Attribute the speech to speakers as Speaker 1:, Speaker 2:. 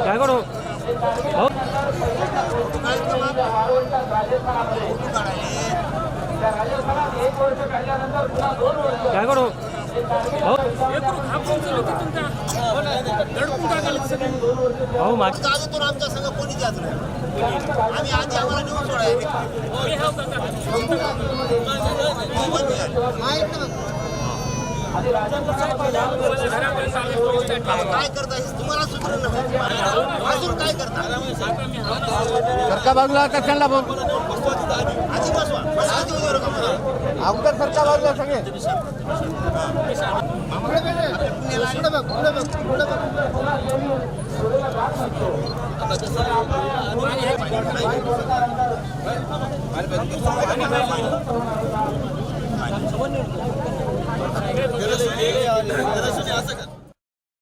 Speaker 1: काय करू काय करू हो मागच्या
Speaker 2: आजून आमच्या संघ कोणी जात नाही आम्ही आधी आम्हाला नेऊन सोडायला काय करता तुम्हाला सुधरण अजून काय करता
Speaker 3: सरका बाजूला कशाला बोल
Speaker 2: आधी बसवा आधी उभं राहा मला.
Speaker 3: अगोदर सरका बाजूला सगळे
Speaker 2: असं